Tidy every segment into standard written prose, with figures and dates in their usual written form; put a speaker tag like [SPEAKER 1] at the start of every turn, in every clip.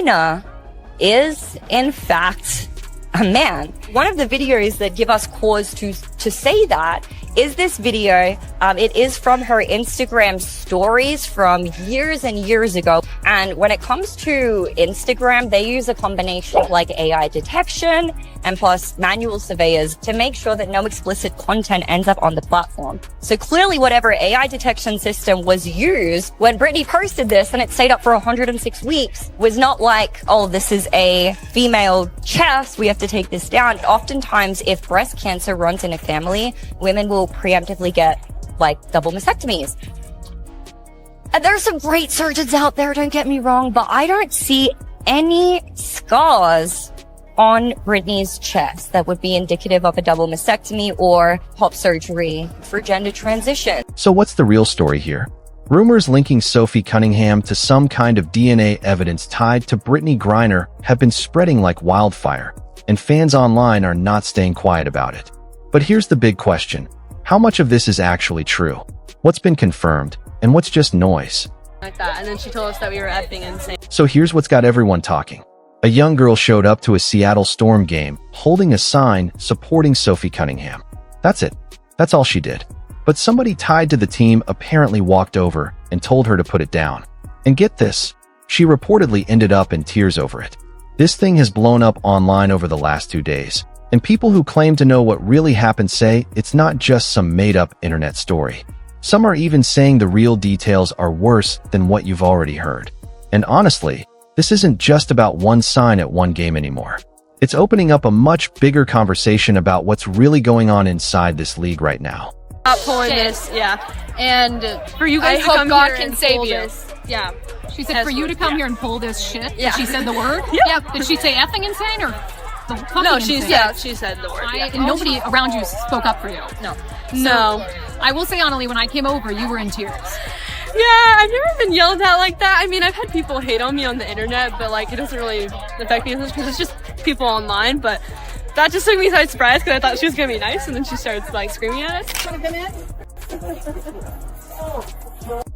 [SPEAKER 1] Griner is, in fact, a man. One of the videos that give us cause to say that is this video. It is from her Instagram stories from years and years ago. And when it comes to Instagram, they use a combination of like AI detection and plus manual surveyors to make sure that no explicit content ends up on the platform. So clearly whatever AI detection system was used when Britney posted this and it stayed up for 106 weeks was not like, oh, this is a female chest, we have to take this down. Oftentimes, if breast cancer runs in a family, women will preemptively get like double mastectomies. And there's some great surgeons out there, don't get me wrong, but I don't see any scars on Britney's chest that would be indicative of a double mastectomy or top surgery for gender transition.
[SPEAKER 2] So what's the real story here? Rumors linking Sophie Cunningham to some kind of DNA evidence tied to Brittany Griner have been spreading like wildfire, and fans online are not staying quiet about it. But here's the big question. How much of this is actually true? What's been confirmed? And what's just noise?
[SPEAKER 3] Like that, and then she told us that we were effing insane.
[SPEAKER 2] So here's what's got everyone talking. A young girl showed up to a Seattle Storm game holding a sign supporting Sophie Cunningham. That's it. That's all she did. But somebody tied to the team apparently walked over and told her to put it down. And get this, she reportedly ended up in tears over it. This thing has blown up online over the last 2 days, and people who claim to know what really happened say it's not just some made-up internet story. Some are even saying the real details are worse than what you've already heard. And honestly, this isn't just about one sign at one game anymore. It's opening up a much bigger conversation about what's really going on inside this league right now.
[SPEAKER 3] Stop pulling this, yeah.
[SPEAKER 4] And
[SPEAKER 3] For you guys
[SPEAKER 4] I
[SPEAKER 3] to
[SPEAKER 4] hope
[SPEAKER 3] come
[SPEAKER 4] God
[SPEAKER 3] here
[SPEAKER 4] can
[SPEAKER 3] and
[SPEAKER 4] save
[SPEAKER 3] pull
[SPEAKER 4] you.
[SPEAKER 3] this. Yeah.
[SPEAKER 4] She said for you to come here and pull this shit.
[SPEAKER 3] Yeah.
[SPEAKER 4] She said the word?
[SPEAKER 3] Yeah.
[SPEAKER 4] Did she say effing insane or the fucking
[SPEAKER 3] No,
[SPEAKER 4] insane?
[SPEAKER 3] she said the word. Yeah.
[SPEAKER 4] And nobody around you spoke up for you.
[SPEAKER 3] No.
[SPEAKER 4] So,
[SPEAKER 3] No.
[SPEAKER 4] I will say, Annalie, when I came over, you were in tears.
[SPEAKER 3] Yeah, I've never been yelled at like that. I mean, I've had people hate on me on the internet, but like it doesn't really affect me as much because it's just people online. But that just took me by surprise because I thought she was gonna be nice, and then she started like screaming at us.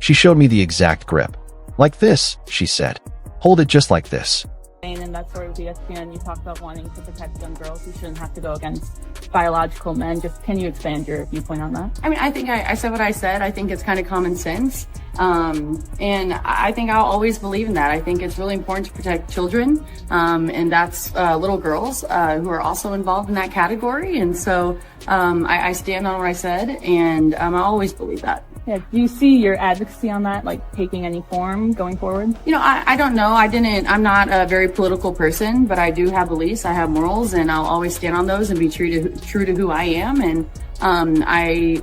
[SPEAKER 2] She showed me the exact grip. Like this, she said. Hold it just like this.
[SPEAKER 5] And that story with ESPN, you talked about wanting to protect young girls who shouldn't have to go against biological men. Just can you expand your viewpoint on that?
[SPEAKER 6] I mean, I think I said what I said. I think it's kind of common sense. And I think I'll always believe in that. I think it's really important to protect children. And that's little girls who are also involved in that category. And so I stand on what I said, and I always believe that.
[SPEAKER 5] Yeah. Do you see your advocacy on that, like taking any form going forward?
[SPEAKER 6] You know, I don't know. I'm not a very political person, but I do have beliefs. I have morals, and I'll always stand on those and be true to who I am. And I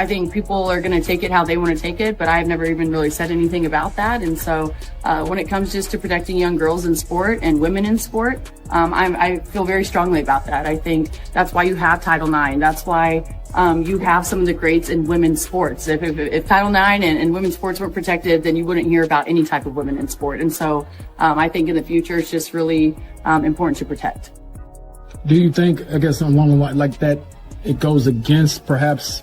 [SPEAKER 6] think people are going to take it how they want to take it, but I've never even really said anything about that. And so when it comes just to protecting young girls in sport and women in sport, I feel very strongly about that. I think that's why you have Title IX. That's why you have some of the greats in women's sports. If Title IX and women's sports weren't protected, then you wouldn't hear about any type of women in sport. And so I think in the future, it's just really important to protect.
[SPEAKER 7] Do you think, I guess, along the line like that, it goes against perhaps,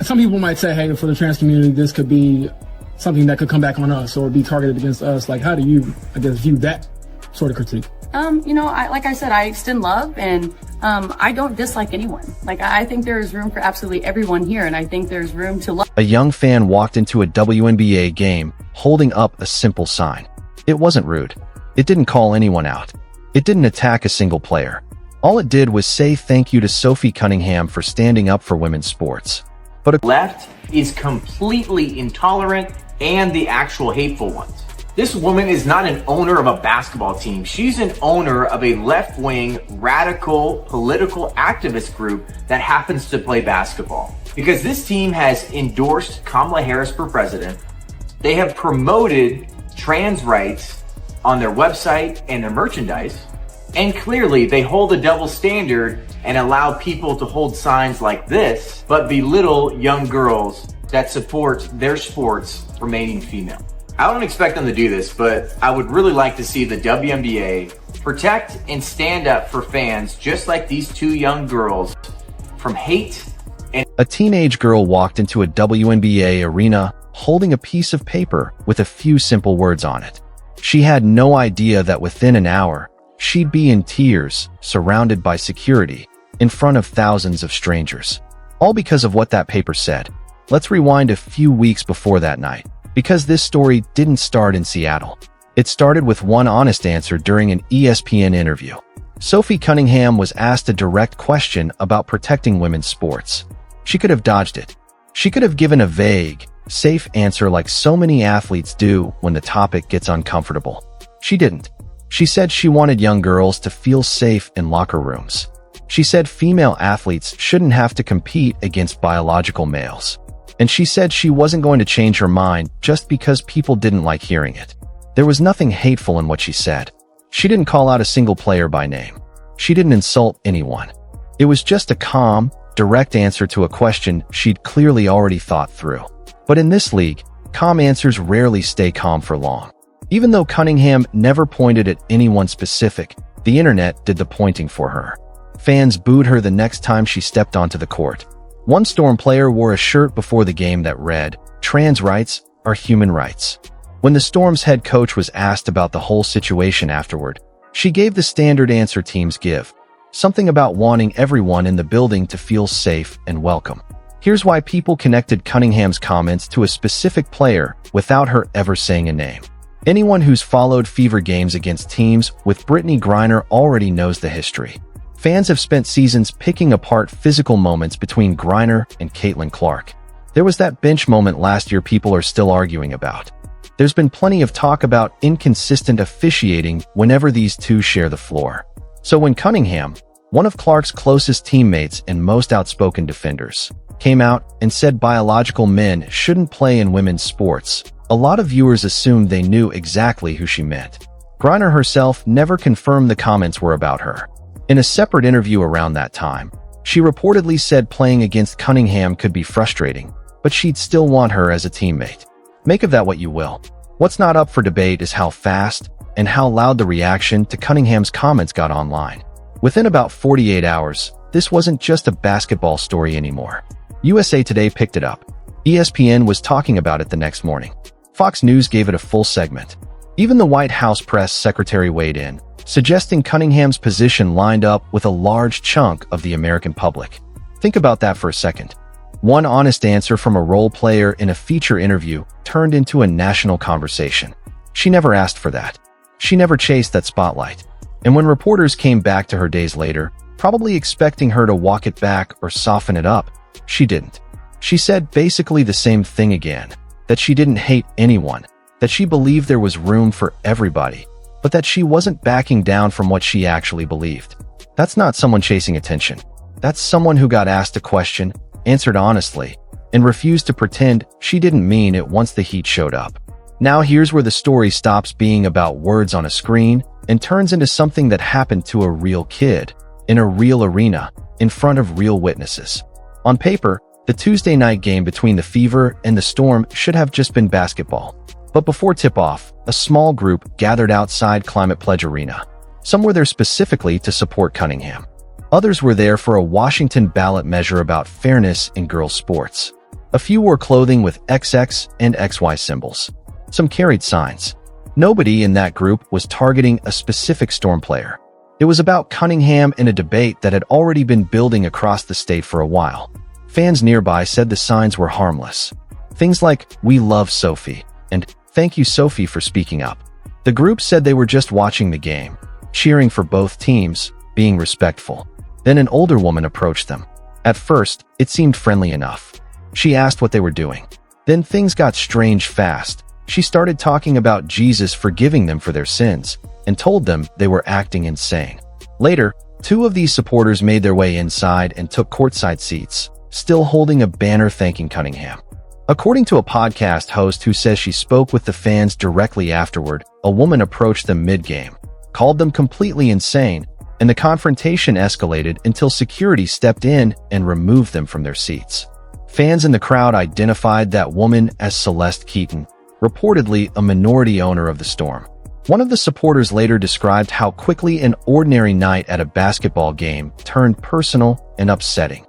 [SPEAKER 7] some people might say, hey, for the trans community, this could be something that could come back on us or be targeted against us. Like, how do you, I guess, view that sort of critique?
[SPEAKER 6] You know, like I said, I extend love, and I don't dislike anyone. Like, I think there is room for absolutely everyone here, and I think there's room to love.
[SPEAKER 2] A young fan walked into a WNBA game holding up a simple sign. It wasn't rude. It didn't call anyone out. It didn't attack a single player. All it did was say thank you to Sophie Cunningham for standing up for women's sports. But
[SPEAKER 8] left is completely intolerant and the actual hateful ones. This woman is not an owner of a basketball team. She's an owner of a left-wing, radical, political activist group that happens to play basketball. Because this team has endorsed Kamala Harris for president. They have promoted trans rights on their website and their merchandise. And clearly they hold a double standard and allow people to hold signs like this, but belittle young girls that support their sports remaining female. I don't expect them to do this, but I would really like to see the WNBA protect and stand up for fans just like these two young girls from hate. And
[SPEAKER 2] a teenage girl walked into a WNBA arena holding a piece of paper with a few simple words on it. She had no idea that within an hour, she'd be in tears, surrounded by security, in front of thousands of strangers. All because of what that paper said. Let's rewind a few weeks before that night, because this story didn't start in Seattle. It started with one honest answer during an ESPN interview. Sophie Cunningham was asked a direct question about protecting women's sports. She could have dodged it. She could have given a vague, safe answer like so many athletes do when the topic gets uncomfortable. She didn't. She said she wanted young girls to feel safe in locker rooms. She said female athletes shouldn't have to compete against biological males. And she said she wasn't going to change her mind just because people didn't like hearing it. There was nothing hateful in what she said. She didn't call out a single player by name. She didn't insult anyone. It was just a calm, direct answer to a question she'd clearly already thought through. But in this league, calm answers rarely stay calm for long. Even though Cunningham never pointed at anyone specific, the internet did the pointing for her. Fans booed her the next time she stepped onto the court. One Storm player wore a shirt before the game that read, "Trans rights are human rights." When the Storm's head coach was asked about the whole situation afterward, she gave the standard answer teams give. Something about wanting everyone in the building to feel safe and welcome. Here's why people connected Cunningham's comments to a specific player without her ever saying a name. Anyone who's followed Fever games against teams with Brittany Griner already knows the history. Fans have spent seasons picking apart physical moments between Griner and Caitlin Clark. There was that bench moment last year people are still arguing about. There's been plenty of talk about inconsistent officiating whenever these two share the floor. So when Cunningham, one of Clark's closest teammates and most outspoken defenders, came out and said biological men shouldn't play in women's sports, a lot of viewers assumed they knew exactly who she meant. Griner herself never confirmed the comments were about her. In a separate interview around that time, she reportedly said playing against Cunningham could be frustrating, but she'd still want her as a teammate. Make of that what you will. What's not up for debate is how fast and how loud the reaction to Cunningham's comments got online. Within about 48 hours, this wasn't just a basketball story anymore. USA Today picked it up. ESPN was talking about it the next morning. Fox News gave it a full segment. Even the White House press secretary weighed in, suggesting Cunningham's position lined up with a large chunk of the American public. Think about that for a second. One honest answer from a role player in a feature interview turned into a national conversation. She never asked for that. She never chased that spotlight. And when reporters came back to her days later, probably expecting her to walk it back or soften it up, she didn't. She said basically the same thing again, that she didn't hate anyone, that she believed there was room for everybody, but that she wasn't backing down from what she actually believed. That's not someone chasing attention. That's someone who got asked a question, answered honestly, and refused to pretend she didn't mean it once the heat showed up. Now here's where the story stops being about words on a screen and turns into something that happened to a real kid, in a real arena, in front of real witnesses. On paper, the Tuesday night game between the Fever and the Storm should have just been basketball. But before tip-off, a small group gathered outside Climate Pledge Arena. Some were there specifically to support Cunningham. Others were there for a Washington ballot measure about fairness in girls' sports. A few wore clothing with XX and XY symbols. Some carried signs. Nobody in that group was targeting a specific Storm player. It was about Cunningham in a debate that had already been building across the state for a while. Fans nearby said the signs were harmless. Things like, "We love Sophie," and "Thank you, Sophie, for speaking up." The group said they were just watching the game, cheering for both teams, being respectful. Then an older woman approached them. At first, it seemed friendly enough. She asked what they were doing. Then things got strange fast. She started talking about Jesus forgiving them for their sins, and told them they were acting insane. Later, two of these supporters made their way inside and took courtside seats, still holding a banner thanking Cunningham. According to a podcast host who says she spoke with the fans directly afterward, a woman approached them mid-game, called them completely insane, and the confrontation escalated until security stepped in and removed them from their seats. Fans in the crowd identified that woman as Celeste Keaton, reportedly a minority owner of the Storm. One of the supporters later described how quickly an ordinary night at a basketball game turned personal and upsetting.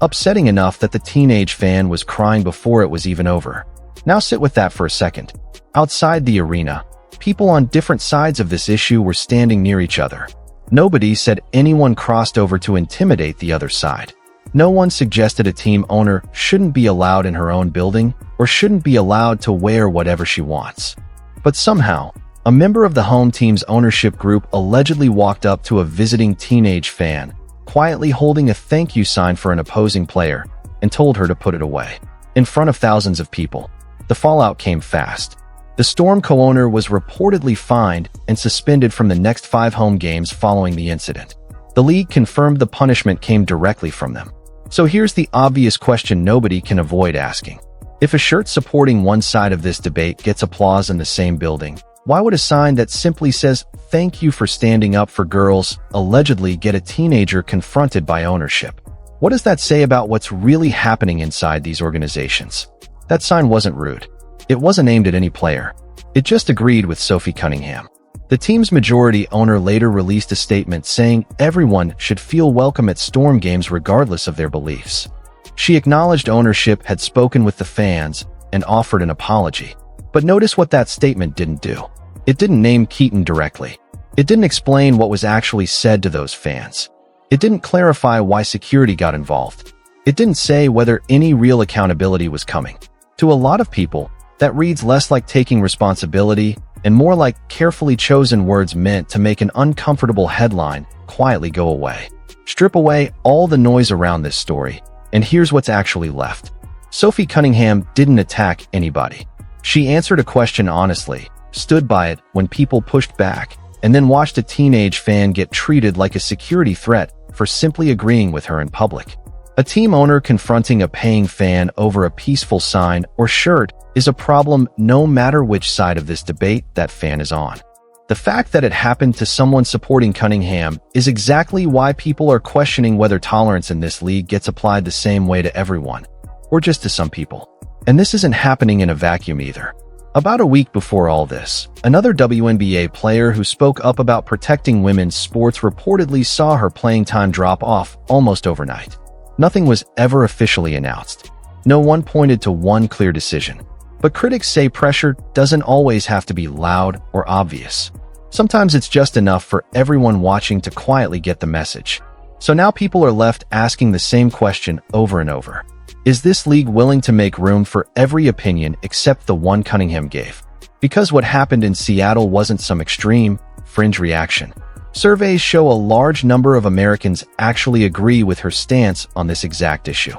[SPEAKER 2] Upsetting enough that the teenage fan was crying before it was even over. Now sit with that for a second. Outside the arena, People on different sides of this issue were standing near each other. Nobody said anyone crossed over to intimidate the other side. No one suggested a team owner shouldn't be allowed in her own building or shouldn't be allowed to wear whatever she wants. But somehow, a member of the home team's ownership group allegedly walked up to a visiting teenage fan, quietly holding a thank you sign for an opposing player, and told her to put it away. In front of thousands of people. The fallout came fast. The Storm co-owner was reportedly fined and suspended from the next 5 home games following the incident. The league confirmed the punishment came directly from them. So here's the obvious question nobody can avoid asking. If a shirt supporting one side of this debate gets applause in the same building, why would a sign that simply says, "Thank you for standing up for girls," allegedly get a teenager confronted by ownership? What does that say about what's really happening inside these organizations? That sign wasn't rude. It wasn't aimed at any player. It just agreed with Sophie Cunningham. The team's majority owner later released a statement saying everyone should feel welcome at Storm games regardless of their beliefs. She acknowledged ownership had spoken with the fans and offered an apology. But notice what that statement didn't do. It didn't name Keaton directly. It didn't explain what was actually said to those fans. It didn't clarify why security got involved. It didn't say whether any real accountability was coming. To a lot of people, that reads less like taking responsibility and more like carefully chosen words meant to make an uncomfortable headline quietly go away. Strip away all the noise around this story, and here's what's actually left. Sophie Cunningham didn't attack anybody. She answered a question honestly, stood by it when people pushed back, and then watched a teenage fan get treated like a security threat for simply agreeing with her in public. A team owner confronting a paying fan over a peaceful sign or shirt is a problem no matter which side of this debate that fan is on. The fact that it happened to someone supporting Cunningham is exactly why people are questioning whether tolerance in this league gets applied the same way to everyone, or just to some people. And this isn't happening in a vacuum either. About a week before all this, another WNBA player who spoke up about protecting women's sports reportedly saw her playing time drop off almost overnight. Nothing was ever officially announced. No one pointed to one clear decision. But critics say pressure doesn't always have to be loud or obvious. Sometimes it's just enough for everyone watching to quietly get the message. So now people are left asking the same question over and over. Is this league willing to make room for every opinion except the one Cunningham gave? Because what happened in Seattle wasn't some extreme, fringe reaction. Surveys show a large number of Americans actually agree with her stance on this exact issue.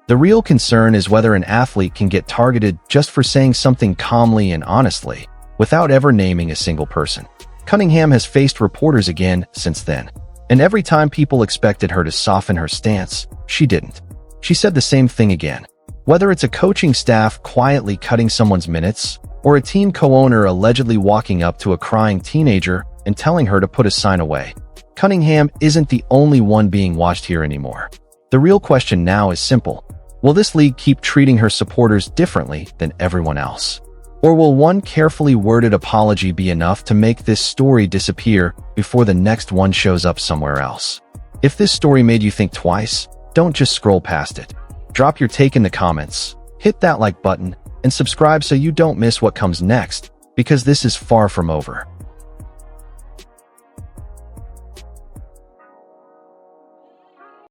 [SPEAKER 2] The real concern is whether an athlete can get targeted just for saying something calmly and honestly, without ever naming a single person. Cunningham has faced reporters again since then, and every time people expected her to soften her stance, she didn't. She said the same thing again. Whether it's a coaching staff quietly cutting someone's minutes, or a team co-owner allegedly walking up to a crying teenager and telling her to put a sign away, Cunningham isn't the only one being watched here anymore. The real question now is simple. Will this league keep treating her supporters differently than everyone else? Or will one carefully worded apology be enough to make this story disappear before the next one shows up somewhere else? If this story made you think twice, don't just scroll past it. Drop your take in the comments, hit that like button, and subscribe so you don't miss what comes next, because this is far from over.